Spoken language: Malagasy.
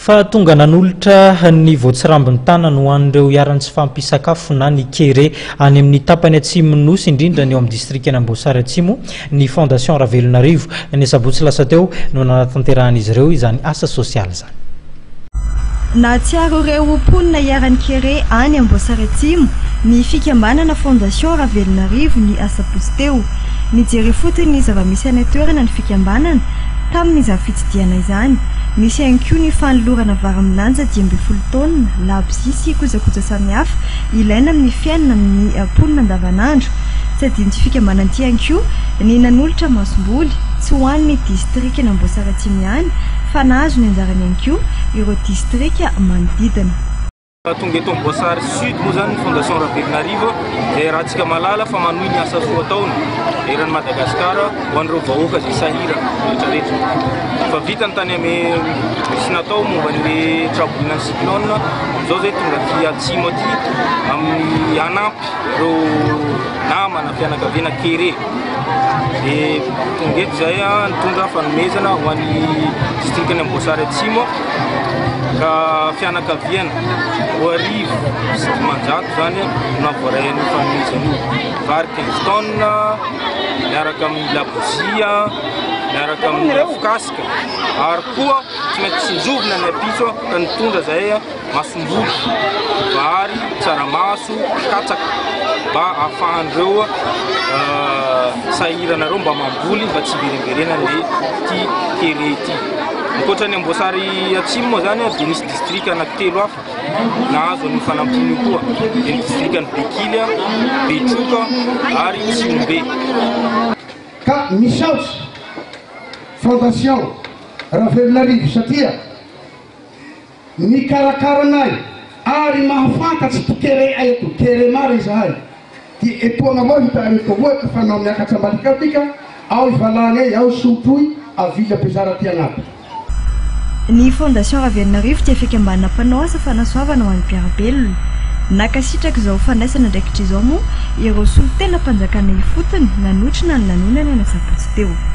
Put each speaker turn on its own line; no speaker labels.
fa tonga nanolotra ny voatsirambiny tanana ho an'ireo iarany tsy fampisakafo na ny kere any amin'ny tapany atsimon'ny nosy indrindra ny eo amin'ny distrikana Amboasary Atsimo ny fondation Ravelonarivo ny sabotsy lasa teo no nanatanterahany izy ireo izany asa sosialy izany.
Nahatsiaro ireo mponina iarany kere any Amboasary Atsimo ny fikambanana fondation Ravelonarivo ny asabotsy teo. Nijery fotony ny zava-misy any toerana ny fikambanana tamin'izany fitsidiana izany. Misy ihany koa ny fanolorana vary milanja 12 taona, labsy sy kojakoja samihafa ilaina amin'ny fiainana amin'ny mponina andavanandro. Tsy adino ny fikambanana ity ihany koa ny nanolotra masomboly tsy ho an'ny distrikana Amboasary Atsimo ihany fa nahazo ny anjarany ihany koa ireo distrika manodidina.
Tonga eto Amboasary Sud moa zany fondation Ravelonarivo dia raha tsika malala fa manohy ny asa soa ataony eran'ny Madagasikara ho an'ireo vahoaka izay sahira rehetrarehetra. Fa vita ny tany misy natao momba ny trabolina ny cyclone izao zay tonga aty Atsimo aty amin'ny hanampy ireo namana fianakaviana kere. Dia tonga eto izay nitondra fanomezana ho an'ny distrikany Amboasary Atsimo ka fianakaviana ho arivo sy dimanjato zany no avoarain'ny fanomezana io. Vary 15 taona miaraka amin'ny labozia miaraka amin'ny rafokasika ary koa tsy maintsy sinjovina ny apiso ka nitondra zay masomboly, vary, tsaramaso, katsaka mba ahafahan'ireo sahiranareo mba mamboly mba tsy verenverena le ty kere ity. Ankoatran'ny Amboasary Atsimo moa zany dia nisy distrika anankitelo hafa nahazo amin'ny fanampiny koa dia ny distrikany Bekily, Betroka ary Tsimbe.
Ka misaotra fondation Ravelonarivo satria mikarakaranay ary mahafantatsy tokere aeto kere maro izahay ty etoana avao hitariko avao ka fanao miakatra ambalika tika ao ivalagna ao sotroy avila bezara ty anaty.
Ny fondation Ravelonarivo dia fikambanana mpanao asa fanasoavana ho an'ny mpiarabelona. Nakasitraka izao fandraisana ndraikitra izao moa ireo solotena mpanjakana ifotony nanotrina ny lanonana ny sabotsy teo.